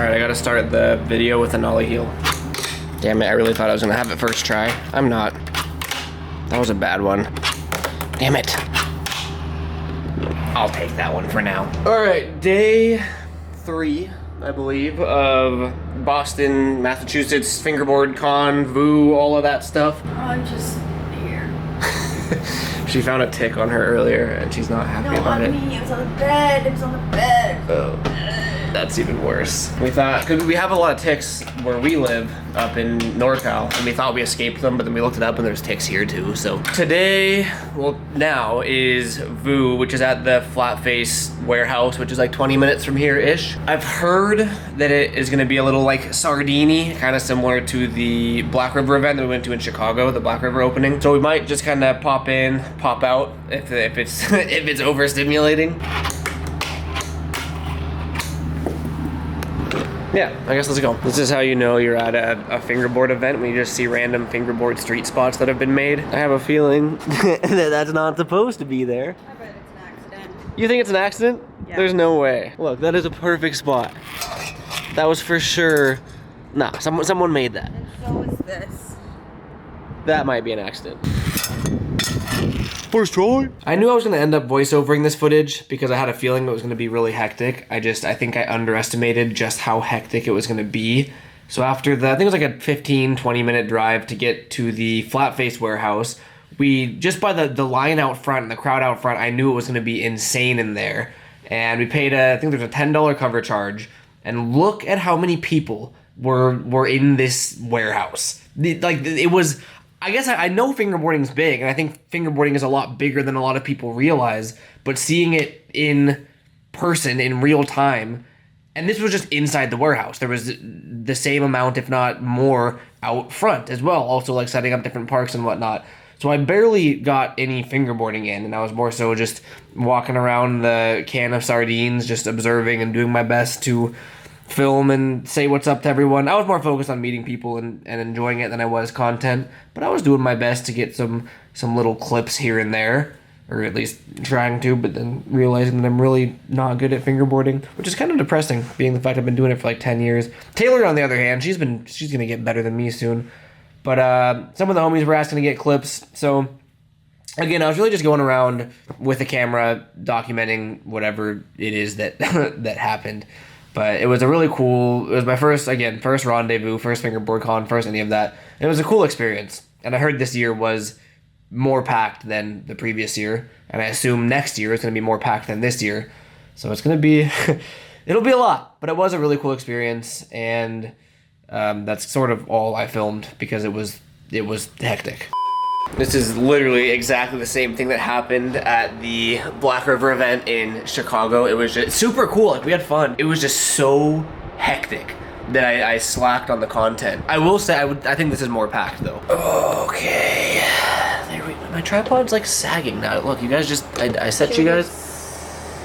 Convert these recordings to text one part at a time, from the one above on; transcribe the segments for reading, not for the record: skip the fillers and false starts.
All right, I gotta start the video with a nollie heel. Damn it, I really thought I was gonna have it first try. I'm not. That was a bad one. Damn it. I'll take that one for now. All right, day 3, I believe, of Boston, Massachusetts, Fingerboard Con, VU, all of that stuff. I'm just here. She found a tick on her earlier and she's not happy about it. No, on me, it was on the bed, it was on the bed. Oh, that's even worse. We thought, because we have a lot of ticks where we live up in NorCal, and we thought we escaped them, but then we looked it up and there's ticks here too. So today, well now, is VU, which is at the Flat Face warehouse, which is like 20 minutes from here-ish. I've heard that it is gonna be a little like sardine-y, kind of similar to the Black River event that we went to in Chicago, the Black River opening. So we might just kind of pop in, pop out if it's if it's overstimulating. Yeah, I guess let's go. This is how you know you're at a fingerboard event, when you just see random fingerboard street spots that have been made. I have a feeling that that's not supposed to be there. I bet it's an accident. You think it's an accident? Yeah. There's no way. Look, that is a perfect spot. That was for sure. Nah, someone made that. And so is this. That might be an accident. First try. I knew I was gonna end up voiceovering this footage because I had a feeling it was gonna be really hectic. I think I underestimated just how hectic it was gonna be. So after the, I think it was like a 15-20 minute drive to get to the Flat Face warehouse, we, just by the line out front and the crowd out front, I knew it was gonna be insane in there. And we paid I think there's a $10 cover charge. And look at how many people were in this warehouse. It was, I guess I know fingerboarding's big, and I think fingerboarding is a lot bigger than a lot of people realize, but seeing it in person, in real time, and this was just inside the warehouse. There was the same amount, if not more, out front as well, also like setting up different parks and whatnot. So I barely got any fingerboarding in, and I was more so just walking around the can of sardines, just observing and doing my best to film and say what's up to everyone. I was more focused on meeting people and enjoying it than I was content, but I was doing my best to get some little clips here and there, or at least trying to, but then realizing that I'm really not good at fingerboarding, which is kind of depressing, being the fact I've been doing it for like 10 years. Taylor, on the other hand, she's gonna get better than me soon, but some of the homies were asking to get clips, so again, I was really just going around with a camera documenting whatever it is that that happened. But it was a really cool, it was my first rendezvous, first fingerboard con, first any of that. And it was a cool experience. And I heard this year was more packed than the previous year. And I assume next year is going to be more packed than this year. So it's going to be, it'll be a lot. But it was a really cool experience. And that's sort of all I filmed because it was hectic. This is literally exactly the same thing that happened at the Black River event in Chicago. It was just super cool. Like, we had fun. It was just so hectic that I slacked on the content. I will say I think this is more packed though. Okay. My tripod's like sagging now. Look, you guys just I set you guys.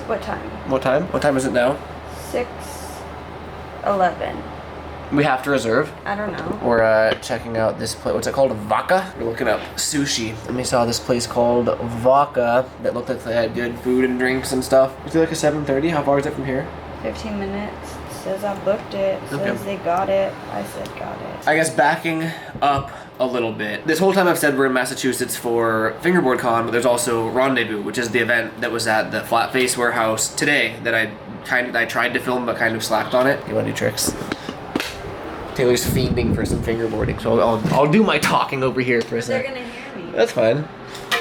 What time? What time? What time is it now? 6:11. We have to reserve. I don't know. We're checking out this place. What's it called? Vaca? We're looking up sushi. And we saw this place called Vaca that looked like they had good food and drinks and stuff. Is it like a 7:30? How far is it from here? 15 minutes. It says I booked it. It says they got it. I said got it. I guess backing up a little bit. This whole time I've said we're in Massachusetts for Fingerboard Con, but there's also Rendezvous, which is the event that was at the Flat Face warehouse today that I tried to film but kind of slacked on it. You want to do tricks? Taylor's fiending for some fingerboarding, so I'll do my talking over here for a second. They're gonna hear me. That's fine.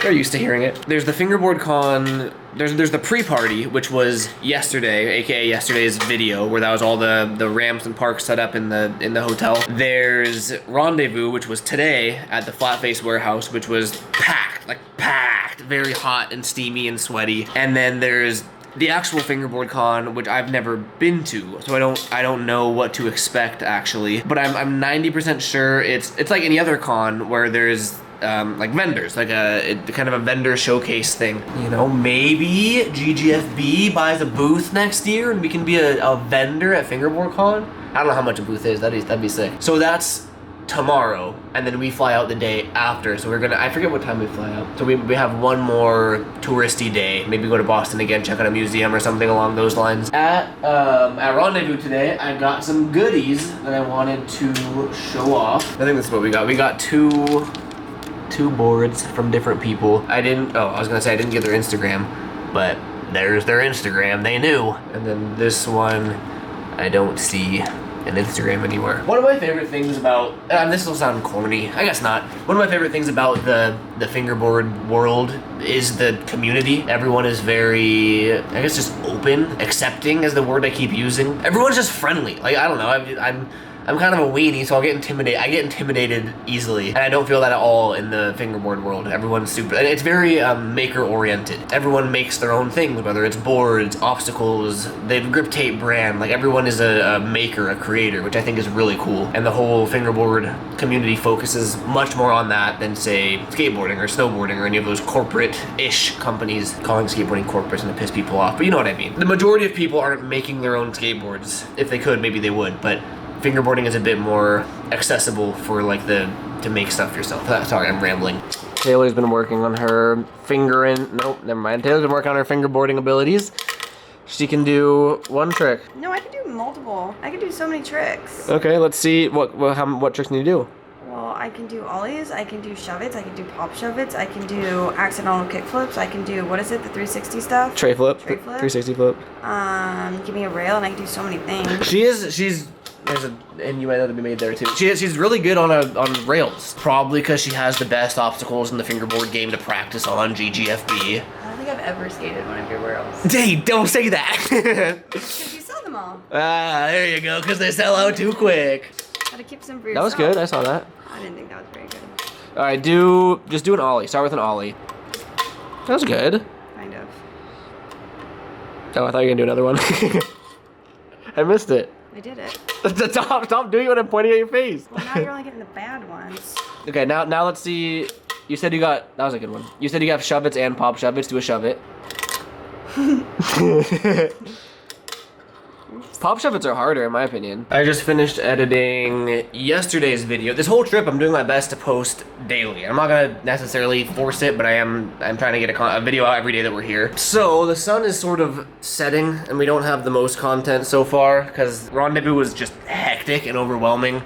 They're used to hearing it. There's the Fingerboard Con. There's the pre-party, which was yesterday, aka yesterday's video, where that was all the ramps and parks set up in the hotel. There's Rendezvous, which was today at the Flat Face warehouse, which was packed, very hot and steamy and sweaty. And then there's the actual Fingerboard Con, which I've never been to, so I don't know what to expect actually. But I'm 90% sure it's like any other con where there's like vendors, like a kind of a vendor showcase thing. You know, maybe GGFB buys a booth next year and we can be a vendor at Fingerboard Con. I don't know how much a booth is. That'd be sick. So that's tomorrow, and then we fly out the day after. So we're gonna, I forget what time we fly out. So we have one more touristy day. Maybe go to Boston again, check out a museum or something along those lines. At Rendezvous today, I got some goodies that I wanted to show off. I think this is what we got. We got two boards from different people. I didn't get their Instagram, but there's their Instagram, they knew. And then this one, I don't see an Instagram anywhere. One of my favorite things about, this will sound corny, I guess not. One of my favorite things about the fingerboard world is the community. Everyone is very, I guess, just open, accepting is the word I keep using. Everyone's just friendly. Like, I don't know, I'm kind of a weenie, so I get intimidated easily, and I don't feel that at all in the fingerboard world. Everyone's super, and it's very maker-oriented. Everyone makes their own things, whether it's boards, obstacles, the grip tape brand. Like, everyone is a maker, a creator, which I think is really cool. And the whole fingerboard community focuses much more on that than, say, skateboarding or snowboarding or any of those corporate-ish companies. Calling skateboarding corporate is gonna piss people off, but you know what I mean. The majority of people aren't making their own skateboards. If they could, maybe they would, but fingerboarding is a bit more accessible for like to make stuff yourself. Sorry, I'm rambling. Taylor's been working on her Taylor's been working on her fingerboarding abilities. She can do one trick. No, I can do multiple. I can do so many tricks. Okay, let's see what tricks can you do? Well, I can do ollies, I can do shove-its, I can do pop shove-its, I can do accidental kick flips, I can do, what is it, the 360 stuff? Tray flip. 360 flip. Give me a rail and I can do so many things. There's an innuendo to be made there too. She's really good on rails. Probably because she has the best obstacles in the fingerboard game to practice on, GGFB. I don't think I've ever skated one of your rails. Hey, don't say that! Because you sell them all. Ah, there you go, because they sell out too quick. Gotta keep some for yourself. That was good, I saw that. I didn't think that was very good. Alright, just do an ollie. Start with an ollie. That was good. Kind of. Oh, I thought you were gonna do another one. I missed it. I did it. Stop doing it when I'm pointing at your face. Well, now you're only getting the bad ones. Okay, now let's see. You said that was a good one. You said you got shove-its and pop shove-its. Do a shove-it. Pop shove-its are harder in my opinion. I just finished editing yesterday's video. This whole trip I'm doing my best to post daily. I'm not gonna necessarily force it, but I'm trying to get a video out every day that we're here. So the sun is sort of setting and we don't have the most content so far because Rendezvous was just hectic and overwhelming.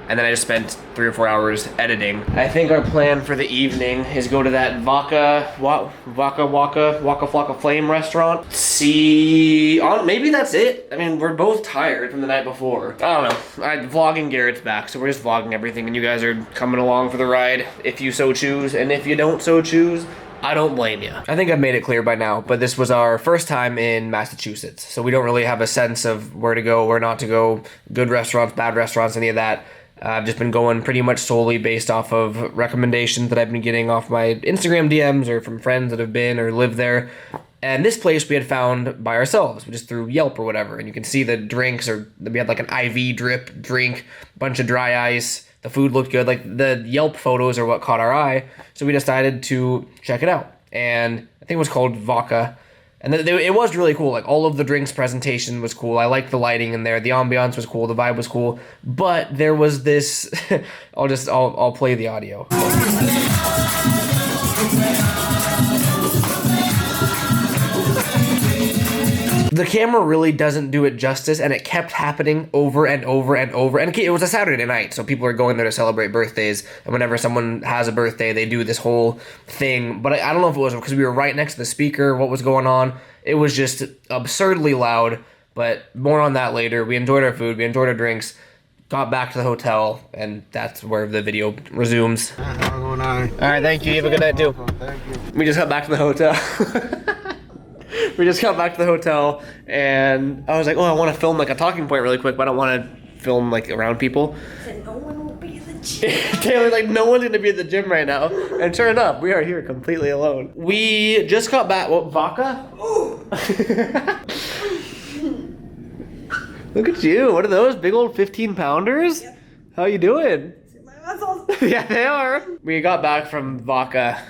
And then I just spent 3 or 4 hours editing. I think our plan for the evening is go to that Waka Flocka Flame restaurant. Maybe that's it. I mean, we're both tired from the night before. I don't know. Vlogging Garrett's back, so we're just vlogging everything, and you guys are coming along for the ride if you so choose, and if you don't so choose, I don't blame you. I think I've made it clear by now, but this was our first time in Massachusetts, so we don't really have a sense of where to go, where not to go, good restaurants, bad restaurants, any of that. I've just been going pretty much solely based off of recommendations that I've been getting off my Instagram DMs or from friends that have been or lived there. And this place we had found by ourselves, just through Yelp or whatever. And you can see the drinks, or we had like an IV drip drink, bunch of dry ice. The food looked good. Like the Yelp photos are what caught our eye. So we decided to check it out. And I think it was called Vodka. And it was really cool. Like all of the drinks presentation was cool. I liked the lighting in there. The ambiance was cool. The vibe was cool. But there was this. I'll play the audio. The camera really doesn't do it justice, and it kept happening over and over and over. And it was a Saturday night, so people are going there to celebrate birthdays. And whenever someone has a birthday, they do this whole thing. But I don't know if it was because we were right next to the speaker, what was going on. It was just absurdly loud, but more on that later. We enjoyed our food, we enjoyed our drinks, got back to the hotel, and that's where the video resumes. All right, thank you. You have a good night, too. Thank you. We just got back to the hotel. We just got back to the hotel, and I was like, oh, I want to film like a talking point really quick, but I don't want to film like around people. Said no one will be at the gym. Taylor's like, no one's going to be at the gym right now. And sure enough, we are here completely alone. We just got back. What, vodka? Look at you. What are those? Big old 15-pounders? Yep. How you doing? My muscles. Yeah, they are. We got back from vodka,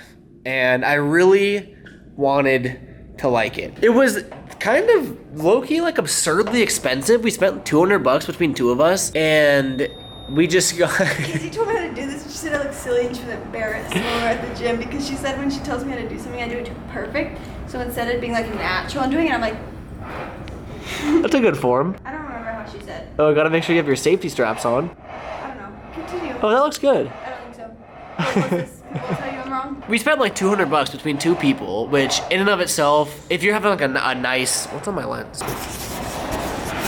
and I really wanted to like it. It was kind of low-key, like absurdly expensive. We spent $200 between two of us, and We just got. Casey told me how to do this, and she said I look silly and she was embarrassed when we were at the gym because she said when she tells me how to do something, I do it too perfect. So instead of being like natural and doing it, I'm like. That's a good form. I don't remember how she said. Oh, gotta make sure you have your safety straps on. I don't know. Continue. Oh, that looks good. I don't think so. What's this? People tell you I'm wrong? We spent like $200 between two people, which in and of itself, if you're having like a nice, what's on my lens?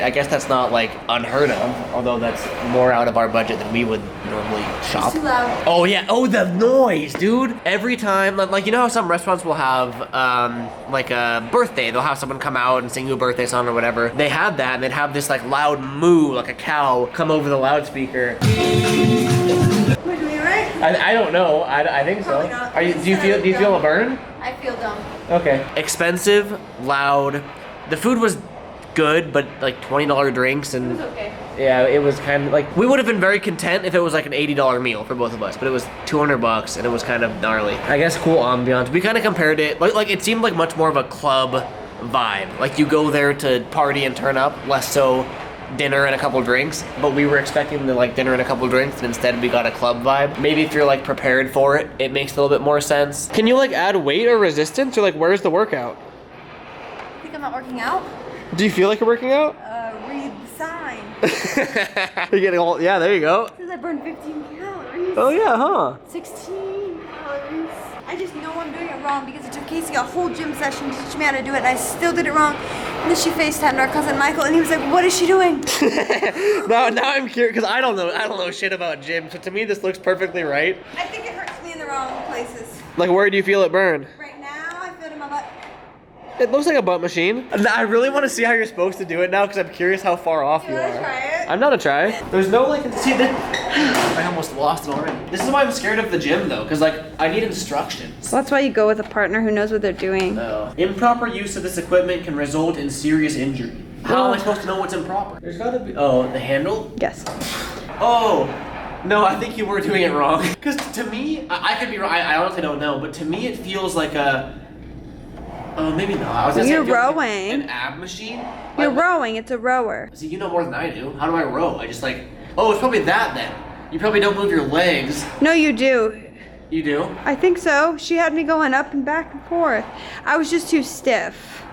I guess that's not like unheard of, although that's more out of our budget than we would normally shop. It's too loud. Oh yeah, oh the noise, dude. Every time, like you know how some restaurants will have like a birthday, they'll have someone come out and sing you a birthday song or whatever. They had that and they'd have this like loud moo, like a cow, come over the loudspeaker. We're doing it right? I don't know, I think so. Probably not. Are you, do you feel a burn? I feel dumb. Okay. Expensive, loud. The food was good, but like $20 drinks and It was okay. yeah, it was kind of like we would have been very content if it was like an $80 meal for both of us, but it was $200 and it was kind of gnarly. I guess cool ambiance. We kind of compared it like it seemed like much more of a club vibe. Like you go there to party and turn up, less so dinner and a couple drinks, but we were expecting the like dinner and a couple drinks and instead we got a club vibe. Maybe if you're like prepared for it, it makes a little bit more sense. Can you like add weight or resistance or like where's the workout? I think I'm not working out. Do you feel like you're working out? Read the sign. You're getting all, yeah, there you go. It says I burned 15 calories. Oh yeah, huh? 16 calories. I just know I'm doing it wrong because it took Casey a whole gym session to teach me how to do it and I still did it wrong. And then she FaceTimed our cousin Michael and he was like, what is she doing? now I'm curious because I don't know shit about gym. So to me this looks perfectly right. I think it hurts me in the wrong places. Like where do you feel it burn? Right now, I feel it in my butt. It looks like a butt machine. I really want to see how you're supposed to do it now because I'm curious how far off you You wanna are. try it? I'm not a try. There's no like, see this, I almost lost it already. This is why I'm scared of the gym though, because like I need instructions. Well, that's why you go with a partner who knows what they're doing. No. Improper use of this equipment can result in serious injury. How am I supposed to know what's improper? There's gotta be, oh, the handle? Yes. Oh, no, I think you were doing it wrong. Because to me, I could be wrong, I honestly don't know, but to me it feels like a, oh, maybe not. I was gonna say You're it feels like rowing. an ab machine. You're Like, rowing, it's a rower. see, you know more than I do. How do I row? I just like, oh, it's probably that then. You probably don't move your legs. No, you do. You do? I think so. She had me going up and back and forth. I was just too stiff.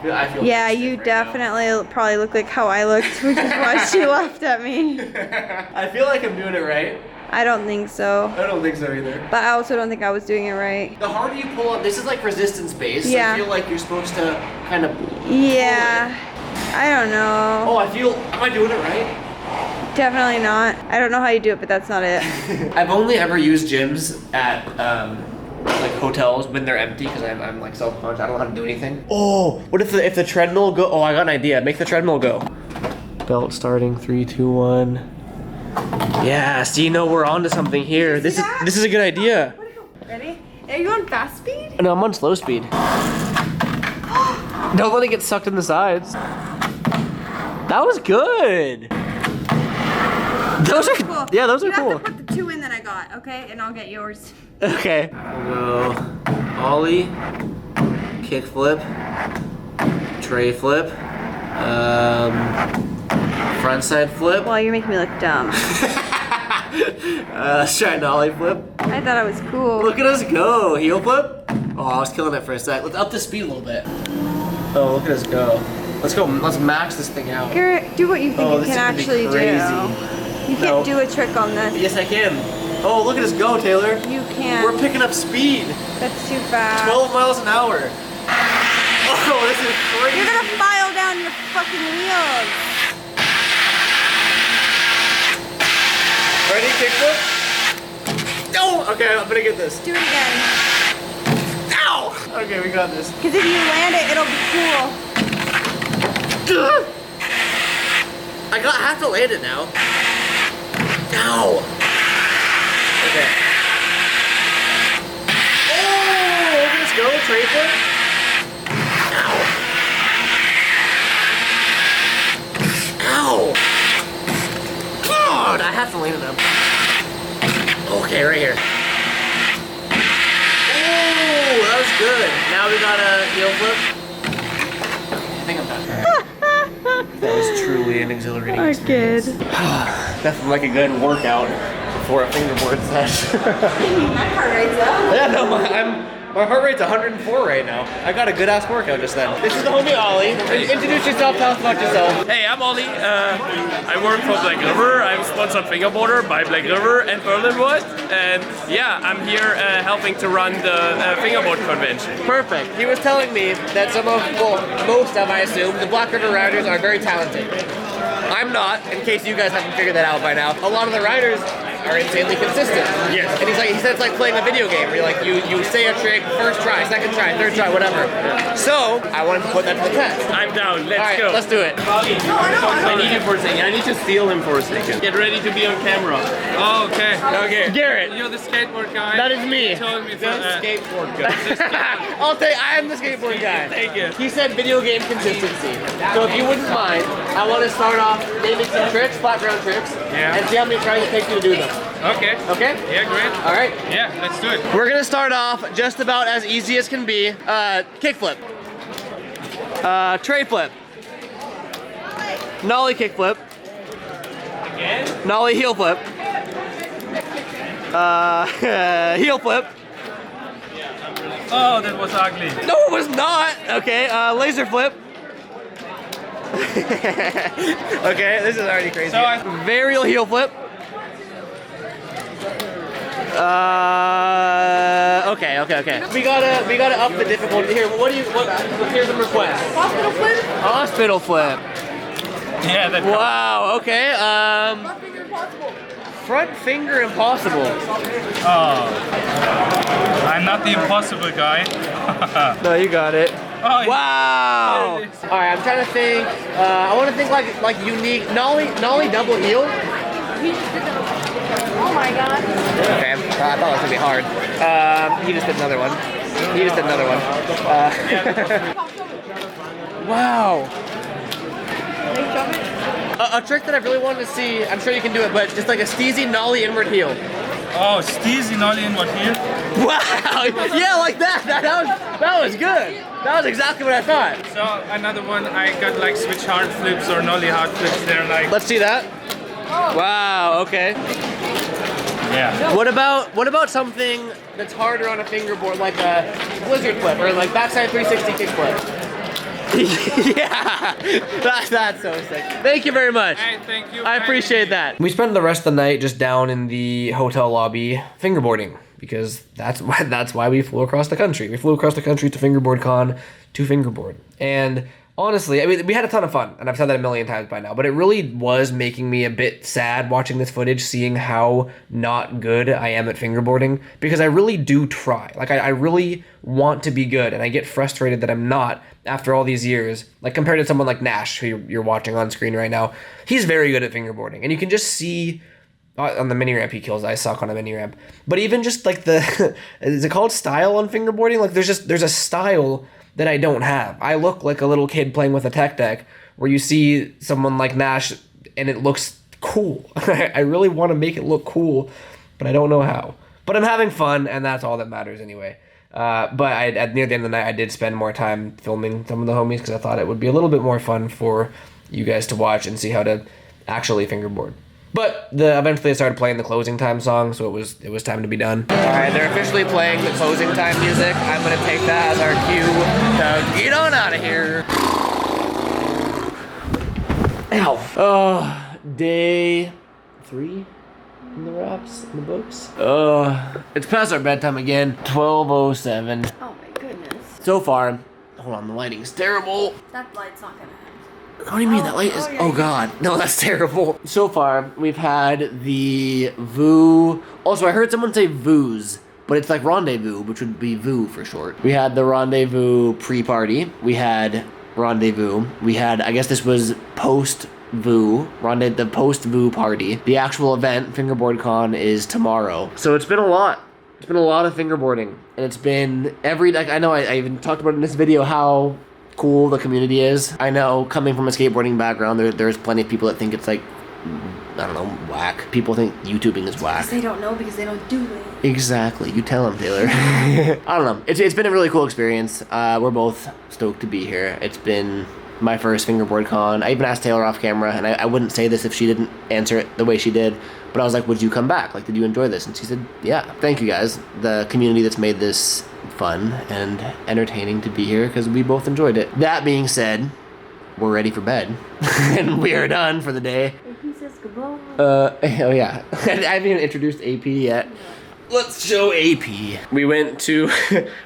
I feel Yeah, pretty you stiff right definitely probably look like how I looked, which is why she laughed at me. now. I feel like I'm doing it right. I don't think so. I don't think so either. But I also don't think I was doing it right. The harder you pull up, this is like resistance based. Yeah. I feel like you're supposed to kind of. Yeah. I don't know. Oh, I feel. Am I doing it right? Definitely not. I don't know how you do it, but that's not it. I've only ever used gyms at like hotels when they're empty because I'm like self-conscious. I don't know how to do anything. Oh, what if the treadmill go? Oh, I got an idea. Make the treadmill go. Belt starting. 3, 2, 1. Yeah. See, no, we're on to something here. This is a good idea. Ready? Are you on fast speed? No, I'm on slow speed. Don't let it get sucked in the sides. That was good. Those are Cool. yeah, those are You cool. have to put the 2 in that I got, okay? And I'll get yours. Okay. We'll go ollie, kick flip, tray flip, front side flip. Well, you're making me look dumb. Let's try an ollie flip. I thought I was cool. Look at us go. Heel flip. Oh, I was killing it for a sec. Let's up the speed a little bit. Oh, look at us go. Let's go. Let's max this thing out. Garrett, do what you think Oh, you this can is gonna be actually crazy. do. You can't No. do a trick on this. Yes, I can. Oh, look at us go, Taylor. You can't. We're picking up speed. That's too fast. 12 miles an hour. Oh, this is crazy. You're gonna file down your fucking wheels. Ready, kickflip? No! Okay, I'm gonna get this. Do it again. Ow! Okay, we got this. Because if you land it, it'll be cool. I have to land it now. Ow! Okay. Oh, look at this go, tray flip. Ow! Ow! God, I have to land it up. Okay, right here. Oh, that was good. Now we got a heel flip. I think I'm done. That was truly an exhilarating Our experience. kid. Nothing like a good workout before a fingerboard session. My heart rate's up. Yeah, no, my heart rate's 104 right now. I got a good ass workout just then. This is the homie Ollie. Introduce yourself, tell us about yourself. Hey, I'm Ollie. I work for Black River. I'm sponsored Fingerboarder by Black River and Berlinwood. And yeah, I'm here helping to run the Fingerboard convention. Perfect. He was telling me that most of, I assume, the Black River riders are very talented. I'm not, in case you guys haven't figured that out by now. A lot of the riders are insanely consistent. Yes. And he said it's like playing a video game where you say a trick, first try, second try, third try, whatever. So, I wanted to put that to the test. I'm down. Let's All right, go. let's do it. I need you for a second. I need to steal him for a second. Get ready to be on camera. Oh, okay. Okay. Garrett. You're the skateboard guy. That is me. You told me The that. skateboard guy. I am the skateboard guy. Thank you. He said video game consistency. So if you wouldn't mind, I want to start off naming some tricks, flat ground tricks, Yeah. and see how many tries it takes you to do them. Okay. Okay? Yeah, great. All right. Yeah, let's do it. We're gonna start off just about as easy as can be. Kickflip. Tray flip. Nollie kickflip. Nollie heel flip. Heel flip. Oh, that was ugly. No, it was not. Okay, laser flip. Okay, this is already crazy. So Varial heel flip. Okay. We gotta up the difficulty here. Here's a request. Hospital flip. Hospital flip. Yeah, that. Wow. Okay. Front finger impossible. Front finger impossible. Oh. I'm not the impossible guy. No, you got it. Oh, Wow. All right, I'm trying to think. I want to think like unique nollie double heel. Oh my god. Okay, I thought that was gonna be hard. He just did another one. Wow. A trick that I really wanted to see. I'm sure you can do it, but just like a steezy nollie inward heel. Oh, steezy nollie in what here? Wow. Yeah, like that. That was good. That was exactly what I thought. So another one, I got like switch hard flips or nollie hard flips. They're like. Let's see that. Wow. Okay. Yeah. What about something that's harder on a fingerboard, like a blizzard flip or like backside 360 kick flip? Yeah, that's so sick. Thank you very much. Hey, thank you. I appreciate that. We spent the rest of the night just down in the hotel lobby fingerboarding because that's why we flew across the country. We flew across the country to Fingerboard Con to fingerboard. And honestly, I mean, we had a ton of fun, and I've said that a million times by now, but it really was making me a bit sad watching this footage, seeing how not good I am at fingerboarding, because I really do try. Like, I really want to be good, and I get frustrated that I'm not after all these years. Like, compared to someone like Nash, who you're watching on screen right now, he's very good at fingerboarding, and you can just see on the mini ramp he kills. I suck on a mini ramp. But even just like the, is it called style on fingerboarding? Like, there's a style that I don't have. I look like a little kid playing with a tech deck where you see someone like Nash and it looks cool. I really want to make it look cool, but I don't know how. But I'm having fun, and that's all that matters anyway. But near the end of the night, I did spend more time filming some of the homies because I thought it would be a little bit more fun for you guys to watch and see how to actually fingerboard. But eventually I started playing the closing time song, so it was time to be done. All right, they're officially playing the closing time music. I'm gonna take that as our cue to get on out of here. Ow. Oh, day 3 in the wraps, in the books. It's past our bedtime again. 12:07. Oh my goodness. So far, hold on, the lighting's terrible. That light's not gonna. What do you mean that light is? yeah, Oh god, no, that's terrible. So far, we've had the VOO. Also, I heard someone say VOOs, but it's like rendezvous, which would be VOO for short. We had the rendezvous pre-party. We had rendezvous. We had, I guess this was post-VOO, the post-VOO party. The actual event, Fingerboard Con, is tomorrow. So it's been a lot. It's been a lot of fingerboarding, and it's been I know I even talked about in this video how cool the community is. I know, coming from a skateboarding background, there's plenty of people that think it's like, I don't know, whack. People think YouTubing is whack. Because they don't know because they don't do it. Exactly. You tell them, Taylor. I don't know. It's been a really cool experience. We're both stoked to be here. It's been my first fingerboard con. I even asked Taylor off camera, and I wouldn't say this if she didn't answer it the way she did, but I was like, would you come back? Like, did you enjoy this? And she said, yeah. Thank you guys, the community that's made this fun and entertaining to be here, because we both enjoyed it. That being said, we're ready for bed, and we are done for the day. He says goodbye. Oh yeah, I haven't even introduced AP yet. Let's show AP. We went to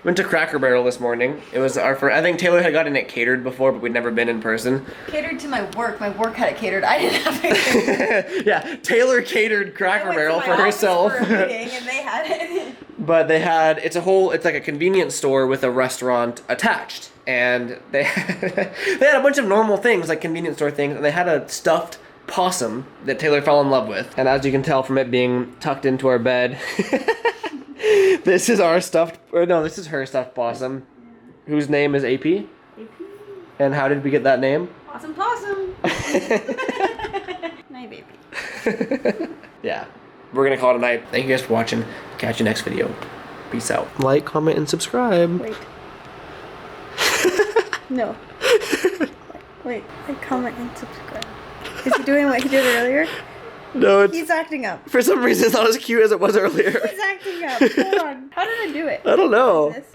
Cracker Barrel this morning. It was our first. I think Taylor had gotten it catered before, but we'd never been in person. Catered to my work. My work had it catered. I didn't have it catered. Yeah, Taylor catered Cracker Barrel for herself. For a meeting and they had it. But they had, it's like a convenience store with a restaurant attached. And they had a bunch of normal things, like convenience store things, and they had a stuffed possum that Taylor fell in love with. And as you can tell from it being tucked into our bed, this is our stuffed, or no, this is her stuffed possum, whose name is AP. AP. And how did we get that name? Possum. Night, baby. Yeah. We're gonna call it a night. Thank you guys for watching. Catch you next video. Peace out. Like, comment, and subscribe. Wait. No. Wait. Like, comment, and subscribe. Is he doing what he did earlier? No, He's acting up. for some reason it's not as cute as it was earlier. He's acting up. Hold on. How did I do it? I don't know. This.